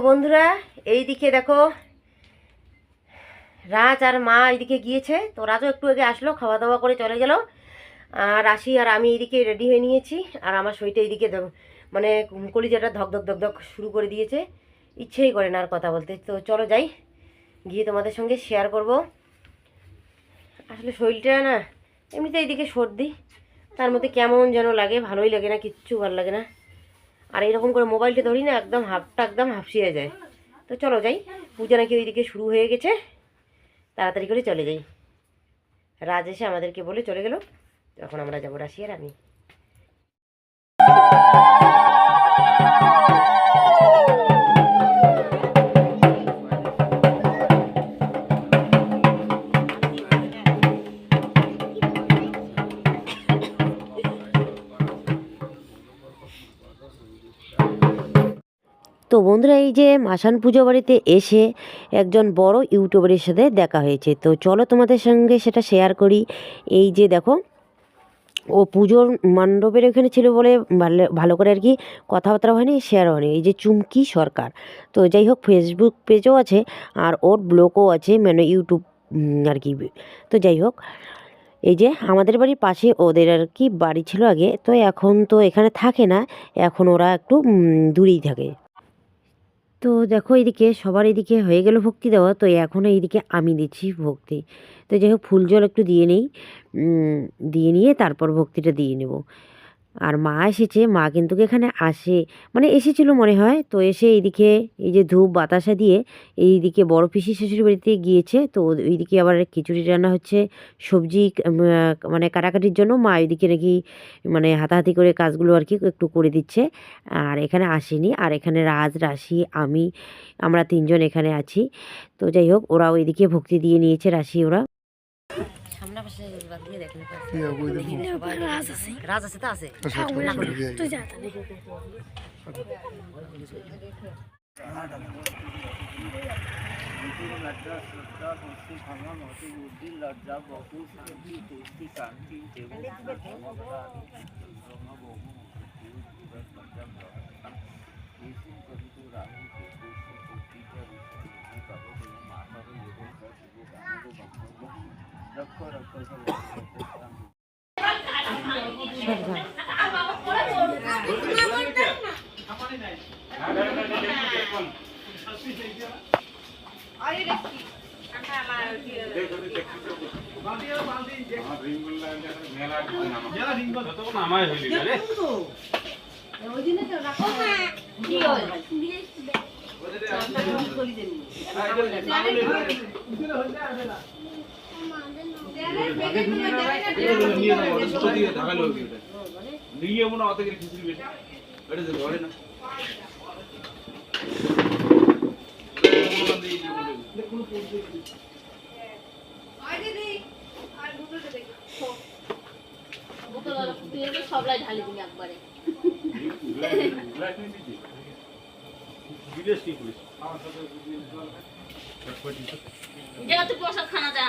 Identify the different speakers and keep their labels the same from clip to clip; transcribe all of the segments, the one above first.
Speaker 1: বন্ধুরা এইদিকে দেখো রাজ আর মা এইদিকে গিয়েছে, তো রাজও একটু আগে আসলো, খাওয়া দাওয়া করে চলে গেল। আর রাশি আর আমি এইদিকে রেডি হয়ে নিয়েছি। আর আমার শরীরটা এইদিকে মানে কলিজাটা ধক ধক ধক ধক শুরু করে দিয়েছে, ইচ্ছেই করে না আর কথা বলতে। তো চলো যাই, গিয়ে তোমাদের সঙ্গে শেয়ার করব। আসলে শরীরটা না এমনিতে এইদিকে সর্দি, তার মধ্যে কেমন যেন লাগে, ভালোই লাগে না, কিচ্ছু ভালো লাগে না। আর এইরকম করে মোবাইলটা ধরি না, একদম হাফটা একদম হাফসিয়ে যায়। তো চলো যাই, পূজা নাকি ওইদিকে শুরু হয়ে গেছে, তাড়াতাড়ি করে চলে যাই। রাজ এসে আমাদেরকে বলে চলে গেল, তখন আমরা যাবো রাশি আর আমি। তো বন্ধুরা, এই যে মাসান পুজো বাড়িতে এসে একজন বড় ইউটিউবারের সাথে দেখা হয়েছে, তো চলো তোমাদের সঙ্গে সেটা শেয়ার করি। এই যে দেখো, ও পুজোর মণ্ডপের ওখানে ছিল বলে ভালো করে আর কি কথাবার্তা হয়নি, শেয়ার হয়নি। এই যে চুমকি সরকার, তো যাই হোক ফেসবুক পেজও আছে আর ওর ব্লগও আছে, মানে ইউটিউব আর কি। তো যাই হোক, এই যে আমাদের বাড়ির পাশে ওদের আর কি বাড়ি ছিল আগে, তো এখন তো এখানে থাকে না, এখন ওরা একটু দূরেই থাকে। তো দেখো এইদিকে সবার এদিকে হয়ে গেল ভক্তি দেওয়া, তো এখন এইদিকে আমি দিচ্ছি ভক্তি। তো যাই হোক ফুল জল একটু দিয়ে নেই, দিয়ে নিয়ে তারপর ভক্তিটা দিয়ে নেব। আর মা এসেছে, মা কিন্তু এখানে আসে, মানে এসেছিলো মনে হয়, তো এসে এইদিকে এই যে ধূপ বাতাসা দিয়ে এইদিকে বড় পিসি শ্বশুর বাড়িতে গিয়েছে। তো ওইদিকে আবার খিচুড়ি রান্না হচ্ছে, সবজি মানে কাটাকাটির জন্য মা ওইদিকে নাকি মানে হাতাহাতি করে কাজগুলো আর কি একটু করে দিচ্ছে। আর এখানে আসেনি, আর এখানে রাজ রাশি আমি আমরা তিনজন এখানে আছি। তো যাই হোক ওরা ওইদিকে ভক্তি দিয়ে নিয়েছে, রাশি ওরা সামনে পাশে দিয়ে দেখেন রাজ আছে, তা আছে তুই যা সবলাই ঢালি দিবি একবারে। প্রসাদ খানা যা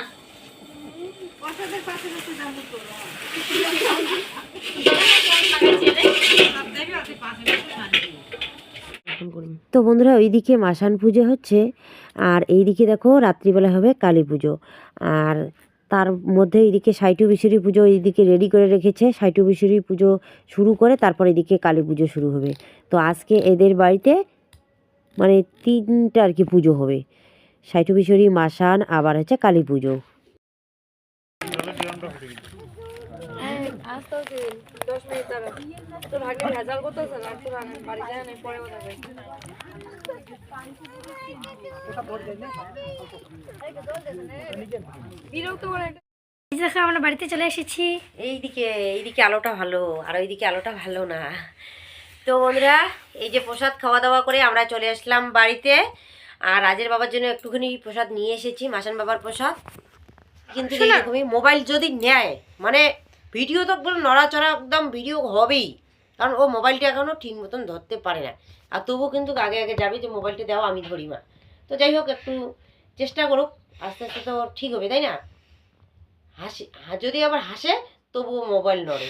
Speaker 1: প্রসাদের পাশে তো বন্ধুরা ওইদিকে মাসান পুজো হচ্ছে, আর এইদিকে দেখো রাত্রিবেলা হবে কালী পুজো। আর তার মধ্যে এইদিকে সাইটু বিশ্বরী পুজো এইদিকে রেডি করে রেখেছে, সাইটু বিশ্বরী পুজো শুরু করে তারপর এদিকে কালী পুজো শুরু হবে। তো আজকে এদের বাড়িতে মানে তিনটা আর কি পুজো হবে, সাইটু বিশ্বরী, মাসান, আবার হচ্ছে কালী পুজো।
Speaker 2: আমরা বাড়িতে চলে এসেছি।
Speaker 1: এইদিকে আলোটা ভালো, আর ওইদিকে আলোটা ভালো না। তো বন্ধুরা, এই যে প্রসাদ খাওয়া দাওয়া করে আমরা চলে আসলাম বাড়িতে। আর রাজের বাবার জন্য একটুখানি প্রসাদ নিয়ে এসেছি, মাসান বাবার প্রসাদ। কিন্তু এইরকমই মোবাইল যদি নেয় মানে ভিডিও তো নড়াচড়া একদম ভিডিও হবেই, কারণ ও মোবাইলটা এখনও ঠিক মতন ধরতে পারে না। আর তবুও কিন্তু আগে আগে যাবে যে মোবাইলটা দাও, আমি ধরি মা। তো যাই হোক একটু চেষ্টা করুক, আস্তে আস্তে তো ঠিক হবে, তাই না? যদি আবার হাসে তবুও মোবাইল নড়ে।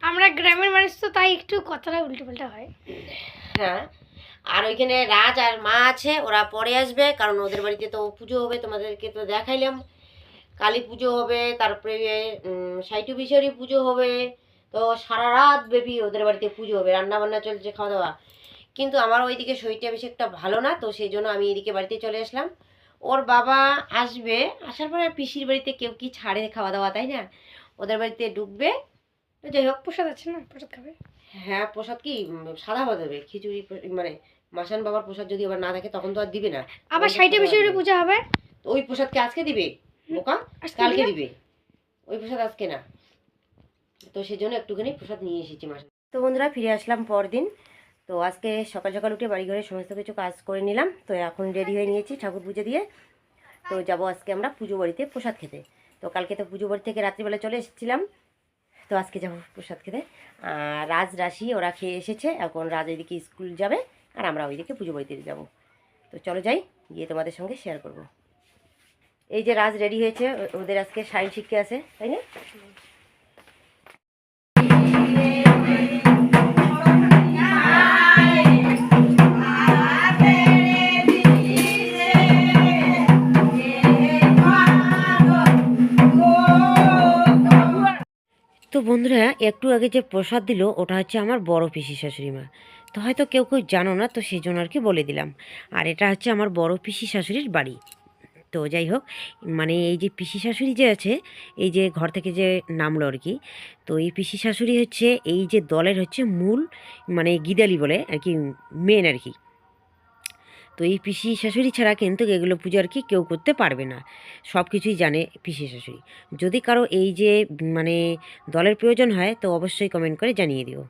Speaker 2: আমরা গ্রামের মানুষ তো, তাই একটু কথাটা উল্টো পাল্টা হয়।
Speaker 1: হ্যাঁ, আর ওইখানে রাজ আর মা আছে, ওরা পরে আসবে, কারণ ওদের বাড়িতে তো পুজো হবে, তোমাদেরকে তো দেখাইলাম। কালী পুজো হবে, তারপরে সাইটু বিশ্বরী পুজো হবে। তো সারা রাত ব্যাপী ওদের বাড়িতে পুজো হবে, রান্না বান্না চলছে, খাওয়া দাওয়া। কিন্তু আমার ওইদিকে শরীরটা বেশি একটা ভালো না, তো সেই জন্য আমি এদিকে বাড়িতে চলে আসলাম। ওর বাবা আসবে, আসার পরে পিসির বাড়িতে কেউ কি ছাড়ে খাওয়া দাওয়া, তাই না? ওদের বাড়িতে ঢুকবে। তো যাই হোক,
Speaker 2: প্রসাদ আছে না, প্রসাদ খাবে।
Speaker 1: হ্যাঁ প্রসাদ কি সাদা ভাত দেবে, খিচুড়ি মানে মাসান বাবার প্রসাদ যদি আবার না থাকে তখন তো আর দিবে না।
Speaker 2: আবার সাইটে বিষয়ে পূজা হবে।
Speaker 1: তো ওই প্রসাদকে আজকে দিবে বোকা, কালকে দিবে। ওই প্রসাদ আজকে না, তো সেই জন্য একটুখানি প্রসাদ নিয়ে এসেছি মাসান। তো বন্ধুরা, ফিরে আসলাম পরদিন। তো আজকে সকাল সকাল উঠে বাড়ি ঘরে সমস্ত কিছু কাজ করে নিলাম। তো এখন রেডি হয়ে নিয়েছি ঠাকুর পুজো দিয়ে। তো যাব আজকে আমরা পুজো বাড়িতে প্রসাদ খেতে। তো কালকে তো পুজো বাড়ি থেকে রাত্রিবেলা চলে এসেছিলাম, তো আজকে যাবো প্রসাদ খেতে। রাজ রাশি ওরা খেয়ে এসেছে, এখন রাজ ওইদিকে স্কুল যাবে আর আমরা ওইদিকে পুজো বাড়িতে যাবো। তো চলো যাই, গিয়ে তোমাদের সঙ্গে শেয়ার করব। এই যে রাজ রেডি হয়েছে, ওদের আজকে সাইন্স শিখতে আছে, তাই না? তো বন্ধুরা, একটু আগে যে প্রসাদ দিল ওটা হচ্ছে আমার বড় পিসি শাশুড়ি মা। তো হয়তো কেউ কেউ জানো না, তো সেই জন্য আর কি বলে দিলাম। আর এটা হচ্ছে আমার বড় পিসি শাশুড়ির বাড়ি। তো যাই হোক, মানে এই যে পিসি শাশুড়ি যে আছে, এই যে ঘর থেকে যে নামলো আর কি, তো এই পিসি শাশুড়ি হচ্ছে এই যে দলের হচ্ছে মূল, মানে গিদালি বলে আর কি, মেন আর কি। তো এই পিসি শাশুড়ি ছাড়া কিন্তু এগুলো পুজো আর কি কেউ করতে পারবে না, সব কিছুই জানে পিসি শাশুড়ি। যদি কারো এই যে মানে দলের প্রয়োজন হয় তো অবশ্যই কমেন্ট করে জানিয়ে দিও।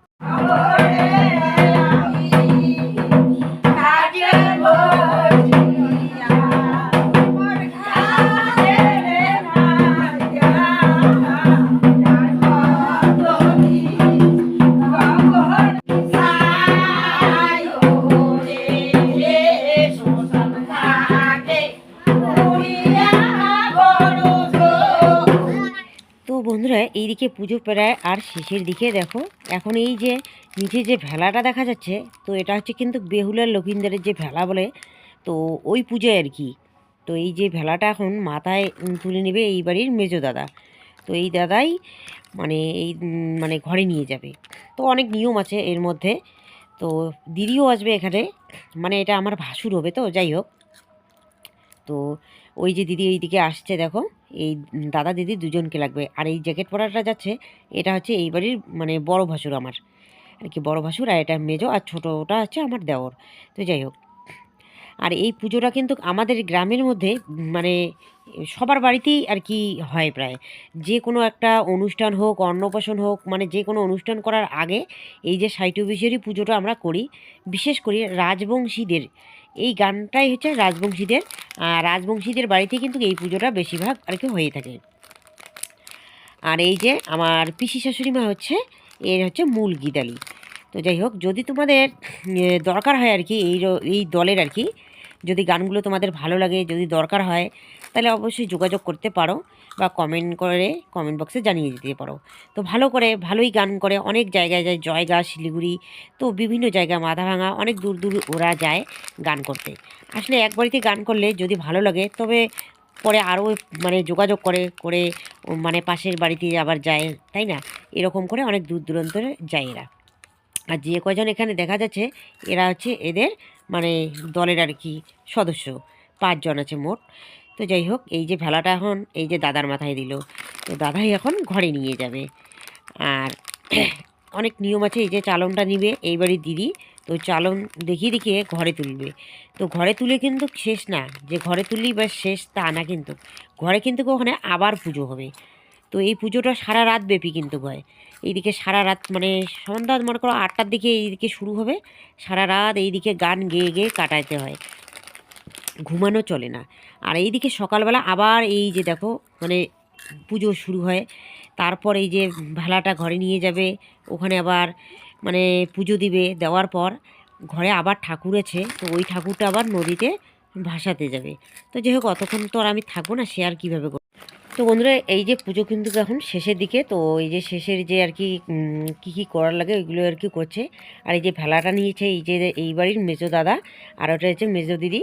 Speaker 1: তো বন্ধুরা, এইদিকে পুজো প্রায় আর শেষের দিকে। দেখো এখন এই যে নিচে যে ভেলাটা দেখা যাচ্ছে, তো এটা হচ্ছে কিন্তু বেহুলার লক্ষিন্দরের যে ভেলা বলে, তো ওই পুজোয় আর কি। তো এই যে ভেলাটা এখন মাথায় তুলে নেবে এই বাড়ির মেজো দাদা। তো এই দাদাই মানে এই মানে ঘরে নিয়ে যাবে। তো অনেক নিয়ম আছে এর মধ্যে। তো দিদিও আসবে এখানে, মানে এটা আমার ভাসুর হবে, তো যাই হোক। তো ওই যে দিদি এইদিকে আসছে, দেখো এই দাদা দিদি দুজনকে লাগবে। আর এই জ্যাকেট পরাটা যাচ্ছে, এটা হচ্ছে এই বাড়ির মানে বড় ভাসুর আমার আর কি, বড় ভাসুর। আর এটা মেজো, আর ছোটোটা হচ্ছে আমার দেওর। তো যাই হোক, আর এই পুজোটা কিন্তু আমাদের গ্রামের মধ্যে মানে সবার বাড়িতেই আর কি হয় প্রায়। যে কোনো একটা অনুষ্ঠান হোক, অন্নপ্রাশন হোক, মানে যে কোনো অনুষ্ঠান করার আগে এই যে সাইটবিশেরই পুজোটা আমরা করি। বিশেষ করে রাজবংশীদের, এই গানটাই হচ্ছে রাজবংশীদের, রাজবংশীদের বাড়িতে কিন্তু এই পুজোটা বেশিরভাগ আর কি হয়ে থাকে। আর এই যে আমার পিসি শাশুড়ি মা হচ্ছে এর হচ্ছে মূল গীতালি। তো যাই হোক, যদি তোমাদের দরকার হয় আর কি এই দলের আর কি, যদি গানগুলো তোমাদের ভালো লাগে, যদি দরকার হয়, তাহলে অবশ্যই যোগাযোগ করতে পারো বা কমেন্ট করে কমেন্ট বক্সে জানিয়ে দিতে পারো। তো ভালোই গান করে, অনেক জায়গায় যায়, জয়গা, শিলিগুড়ি, তো বিভিন্ন জায়গায়, মাথাভাঙা, অনেক দূর দূর ওরা যায় গান করতে। আসলে এক বাড়িতে গান করলে যদি ভালো লাগে, তবে পরে আরও মানে যোগাযোগ করে করে মানে পাশের বাড়িতে আবার যায়, তাই না? এরকম করে অনেক দূর দূরান্তরে যায় এরা। আর যে কয়জন এখানে দেখা যাচ্ছে, এরা হচ্ছে এদের মানে দলের আর কি সদস্য, 5 জন আছে মোট। তো যাই হোক, এই যে ভেলাটা এখন এই যে দাদার মাথায় দিল, তো দাদাই এখন ঘরে নিয়ে যাবে। আর অনেক নিয়ম আছে। এই যে চালনটা নিবে এই বাড়ির দিদি, তো চালন দেখিয়ে দেখিয়ে ঘরে তুলবে। তো ঘরে তুলে কিন্তু শেষ না, যে ঘরে তুললেই বা শেষ তা না, কিন্তু ঘরে কিন্তু ওখানে আবার পুজো হবে। তো এই পুজোটা সারা রাত ব্যাপী কিন্তু হয়। এইদিকে সারা রাত মানে সন্ধ্যা মনে করো 8টার দিকে এইদিকে শুরু হবে, সারা রাত এইদিকে গান গেয়ে গেয়ে কাটাইতে হয়, ঘুমানো চলে না। আর এইদিকে সকালবেলা আবার এই যে দেখো মানে পুজো শুরু হয়। তারপর এই যে ভেলাটা ঘরে নিয়ে যাবে, ওখানে আবার মানে পুজো দিবে, দেওয়ার পর ঘরে আবার ঠাকুর আছে, তো ওই ঠাকুরটা আবার নদীতে ভাসাতে যাবে। তো যাই হোক, অতক্ষণ তো আর আমি থাকবো না, সে আর কীভাবে। তো বন্ধুরা এই যে পুজো কিন্তু এখন শেষের দিকে, তো এই যে শেষের যে আর কি কী করার লাগে ওইগুলো আর কি করছে। আর এই যে ভেলাটা নিয়েছে এই যে এই বাড়ির মেজো দাদা, আর ওটা হচ্ছে মেজো দিদি।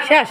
Speaker 1: শেষ।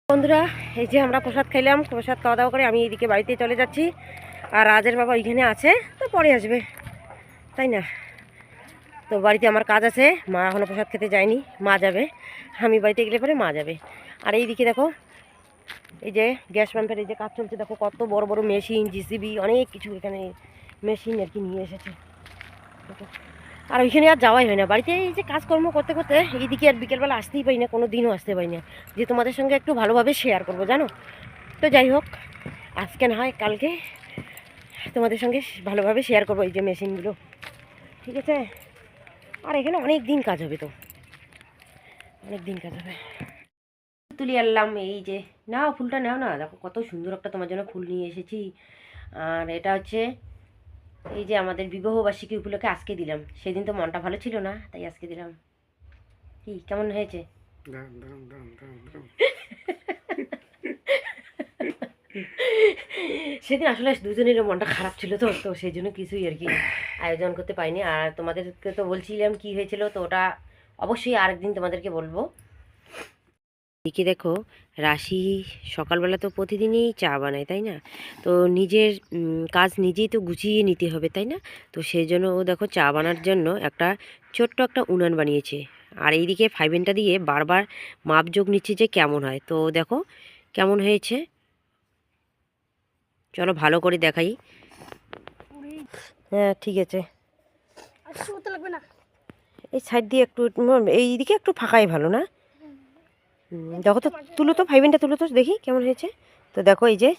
Speaker 1: বন্ধুরা এই যে আমরা প্রসাদ খাইলাম, প্রসাদ খাওয়া দাওয়া করে আমি এইদিকে বাড়িতে চলে যাচ্ছি। আর রাজের বাবা ওইখানে আছে, তো পরে আসবে, তাই না? তো বাড়িতে আমার কাজ আছে, মা এখনও প্রসাদ খেতে যায়নি, মা যাবে। আমি বাড়িতে গেলে পরে মা যাবে। আর এইদিকে দেখো এই যে গ্যাস পাম্পের এই যে কাজ চলছে, দেখো কত বড় বড় মেশিন, জিসিবি, অনেক কিছু এখানে মেশিন আর কি নিয়ে এসেছে। আর ওইখানে আর যাওয়াই হয় না, বাড়িতে এই যে কাজকর্ম করতে করতে এইদিকে আর বিকেলবেলা আসতেই পারি না, কোনো দিনও আসতে পারি না যে তোমাদের সঙ্গে একটু ভালোভাবে শেয়ার করবো, জানো। তো যাই হোক, আজকে না হয় কালকে তোমাদের সঙ্গে ভালোভাবে শেয়ার করবো এই যে মেশিনগুলো, ঠিক আছে? আর এখানে অনেক দিন কাজ হবে, তো অনেক দিন কাজ হবে। তুলি আনলাম, এই যে নাও ফুলটা নাও না, দেখো কত সুন্দর একটা তোমার জন্য ফুল নিয়ে এসেছি। আর এটা হচ্ছে এই যে আমাদের বিবাহবার্ষিকী উপলক্ষে আজকে দিলাম, সেদিন তো মনটা ভালো ছিল না, তাই আজকে দিলাম। কি কেমন হয়েছে? সেদিন আসলে দুজনেরও মনটা খারাপ ছিল, তো তো সেই জন্য কিছুই আর কি আয়োজন করতে পারিনি। আর তোমাদেরকে তো বলছিলাম কি হয়েছিল, তো ওটা অবশ্যই আরেকদিন তোমাদেরকে বলবো। এদিকে দেখো রাশি সকালবেলা তো প্রতিদিনই চা বানায়, তাই না? তো নিজের কাজ নিজেই তো গুছিয়ে নিতে হবে, তাই না? তো সেই জন্য ও দেখো চা বানার জন্য একটা ছোট্ট একটা উনান বানিয়েছে। আর এইদিকে ফাইভেনটা দিয়ে বারবার মাপযোগ নিচ্ছে যে কেমন হয়। তো দেখো কেমন হয়েছে, চলো ভালো করে দেখাই। হ্যাঁ ঠিক আছে, এই সাইড দিয়ে একটু, এইদিকে একটু ফাঁকাই ভালো না? দেখো তো, তুলো তো ফাইভেনটা তুলো তো দেখি কেমন হয়েছে। তো দেখো এই যে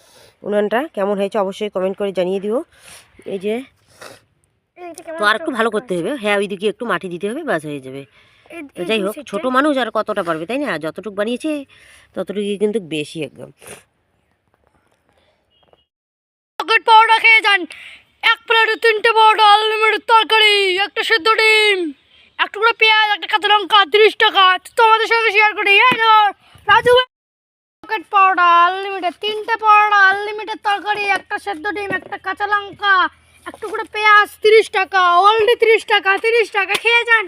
Speaker 1: উনানটা কেমন হয়েছে অবশ্যই কমেন্ট করে জানিয়ে দিও। এই যে তো আর একটু ভালো করতে হবে, হ্যাঁ ওইদিকে একটু মাটি দিতে হবে, বাস হয়ে যাবে। তো যাই হোক, ছোট মানুষ আর কতটা পারবে, তাই না? যতটুকু বানিয়েছে ততটুকু কিন্তু বেশি একদম।
Speaker 2: চকলেট পাউডার খেয়ে যান, এক প্লেটে 3টে পাউডার, আনলিমিটেড তরকারি, একটা সেদ্ধ ডিম, এক টুকরো পেঁয়াজ, একটা কাঁচা লঙ্কা, 30 টাকা। তো তোমাদের সঙ্গে শেয়ার করি। এই ধর রাজু পকেট পাউডার আনলিমিটেড, 3টে পাউডার আনলিমিটেড তরকারি, একটা সেদ্ধ ডিম, একটা কাঁচা লঙ্কা, এক টুকরো পেঁয়াজ, 30 টাকা। অলরেডি 30 টাকা, 30 টাকা। খেয়ে যান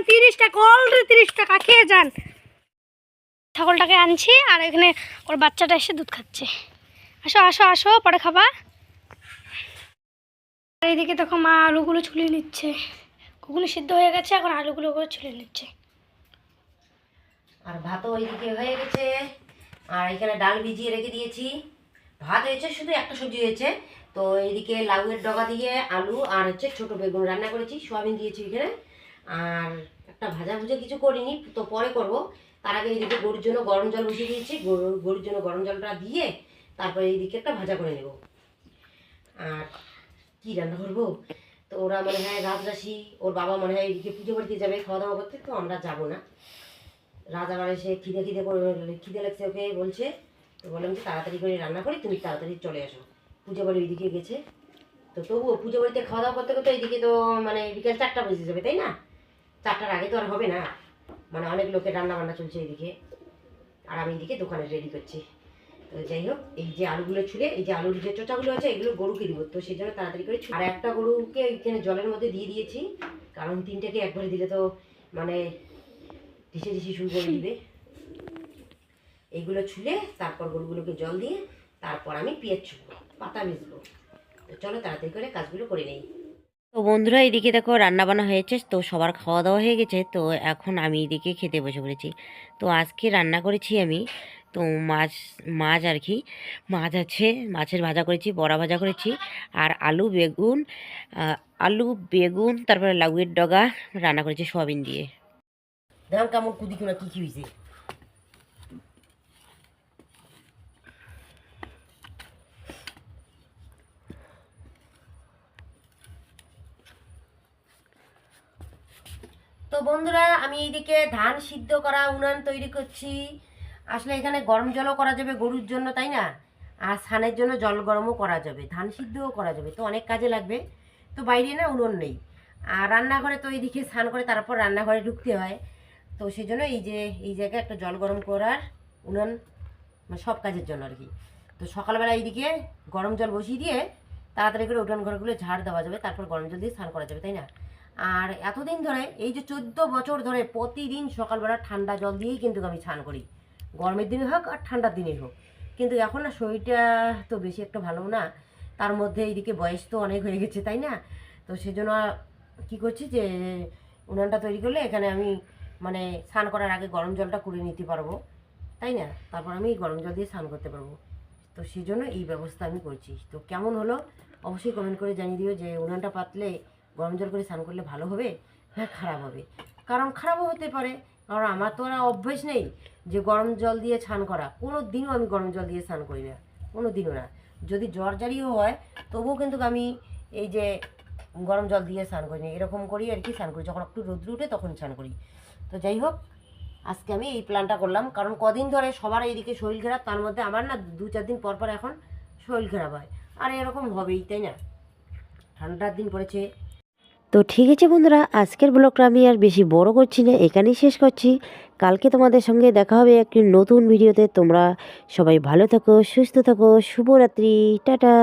Speaker 2: 30 টাকা, অলরেডি 30 টাকা, খেয়ে যান। ছাগলটাকে আনছি আর এখানে ওর বাচ্চাটা এসে দুধ খাচ্ছে। আসো আসো আসো, পরে খাবা। আর এইদিকে দেখো মা আলুগুলো ছুলিয়ে নিচ্ছে। ঘুগনি সিদ্ধ হয়ে গেছে, এখন আলুগুলো করে ছুলিয়ে নিচ্ছে।
Speaker 1: আর ভাতও ওইদিকে হয়ে গেছে। আর এখানে ডাল ভিজিয়ে রেখে দিয়েছি। ভাত হয়েছে, শুধু একটা সবজি হয়েছে। তো এইদিকে লাউয়ের ডগা দিয়ে আলু আর ছোট বেগুন রান্না করেছি, সোয়াবিন দিয়েছি এখানে। আর একটা ভাজা ভুজে কিছু করিনি, তো পরে করব। তার আগে এইদিকে গরুর জন্য গরম জল বসিয়ে দিয়েছি। গরুর জন্য গরম জলটা দিয়ে তারপরে এইদিকে একটা ভাজা করে নেব। আর কি রান্না করবো, তো ওরা মনে হয় রাজরাশি, ওর বাবা মনে হয় এইদিকে পুজো বাড়িতে যাবে খাওয়া দাওয়া করতে, তো আমরা যাবো না। রাজা বাড়ি সে খিদে লাগছে ওকে বলছে। তো বললাম যে তাড়াতাড়ি করে রান্না করি, তুমি তাড়াতাড়ি চলে আসো। পুজো বাড়ি ওইদিকে গেছে, তো তবুও পুজো বাড়িতে খাওয়া দাওয়া করতে করতে এইদিকে তো মানে বিকেল 4টা বেজে যাবে, তাই না? 4টার আগে তো আর হবে না, মানে অনেক লোকের রান্না বান্না চলছে এইদিকে। আর আমি এইদিকে দোকানে রেডি করছি। তো যাই হোক, এই যে আলুগুলো ছুলে, এই যে আলুর যে চোচাগুলো আছে এগুলো গরুকে দিব, তো সেই জন্য তাড়াতাড়ি করে আর একটা গরুকে এখানে জলের মধ্যে দিয়ে দিয়েছি, কারণ 3টাকে একবারে দিলে তো মানে ঢিসে শুরু করে দিবে। এইগুলো ছুলে তারপর গরুগুলোকে জল দিয়ে তারপর আমি পেঁয়াজ ছুলবো, পাতা ভিজবো। তো চলো তাড়াতাড়ি করে কাজগুলো করে নেই। তো বন্ধুরা, এদিকে দেখো রান্না বান্না হয়েছে, তো সবার খাওয়া দাওয়া হয়ে গেছে। তো এখন আমি এদিকে খেতে বসে পড়েছি। তো আজকে রান্না করেছি আমি তো মাছ মাছ আর কি, মাছ আছে, মাছের ভাজা করেছি, বড়া ভাজা করেছি, আর আলু বেগুন তারপরে লাউয়ের ডগা রান্না করেছি সোয়াবিন দিয়ে। দেখুন কেমন কুদি কোনা কী হয়েছে। তো বন্ধুরা, আমি এইদিকে ধান সিদ্ধ করা উনান তৈরি করছি। আসলে এখানে গরম জলও করা যাবে গরুর জন্য, তাই না? আর ছানের জন্য জল গরমও করা যাবে, ধান সিদ্ধও করা যাবে, তো অনেক কাজে লাগবে। তো বাইরে না উনুন নেই, আর রান্নাঘরে তো এইদিকে স্নান করে তারপর রান্নাঘরে ঢুকতে হয়। তো সেই জন্য এই জায়গায় একটা জল গরম করার উনান, মানে সব কাজের জন্য আর কি। তো সকালবেলা এইদিকে গরম জল বসিয়ে দিয়ে তাড়াতাড়ি করে উঠান ঘরগুলো ঝাড় দেওয়া যাবে, তারপর গরম জল দিয়ে স্নান করা যাবে, তাই না? আর এতদিন ধরে, এই যে 14 বছর ধরে প্রতিদিন সকালবেলা ঠান্ডা জল দিয়েই কিন্তু আমি স্নান করি, গরমের দিনে হোক আর ঠান্ডার দিনে হোক। কিন্তু এখন না শরীরটা তো বেশি একটা ভালো না, তার মধ্যে এইদিকে বয়স তো অনেক হয়ে গেছে, তাই না? তো সেজন্য কী করছি যে উনানটা তৈরি করলে এখানে আমি মানে স্নান করার আগে গরম জলটা করে নিতে পারবো, তাই না? তারপর আমি গরম জল দিয়ে স্নান করতে পারবো। তো সেই জন্য এই ব্যবস্থা আমি করছি। তো কেমন হলো অবশ্যই কমেন্ট করে জানিয়ে দিও যে উনানটা পাতলে গরম জল করে স্নান করলে ভালো হবে, হ্যাঁ খারাপ হবে। কারণ খারাপও হতে পারে, কারণ আমার তো আর অভ্যেস নেই যে গরম জল দিয়ে স্নান করা। কোনো দিনও আমি গরম জল দিয়ে স্নান করি না, কোনো দিনও না। যদি জ্বর জারিও হয় তবুও কিন্তু আমি এই যে গরম জল দিয়ে স্নান করি না, এরকম করি আর কি স্নান করি, যখন একটু রোদ্র উঠে তখন স্নান করি। তো যাই হোক, আজকে আমি এই প্ল্যানটা করলাম, কারণ কদিন ধরে সবার এইদিকে শরীর খারাপ, তার মধ্যে আমার না 2-4 দিন পর পর এখন শরীর খারাপ হয়। আর এরকম হবেই, তাই না? ঠান্ডার দিন পড়েছে। তো ঠিক আছে বন্ধুরা, আজকের ব্লগটা আমি আর বেশি বড় করছি না, এখানেই শেষ করছি। কালকে তোমাদের সঙ্গে দেখা হবে একটি নতুন ভিডিওতে। তোমরা সবাই ভালো থাকো, সুস্থ থাকো, শুভরাত্রি, টাটা।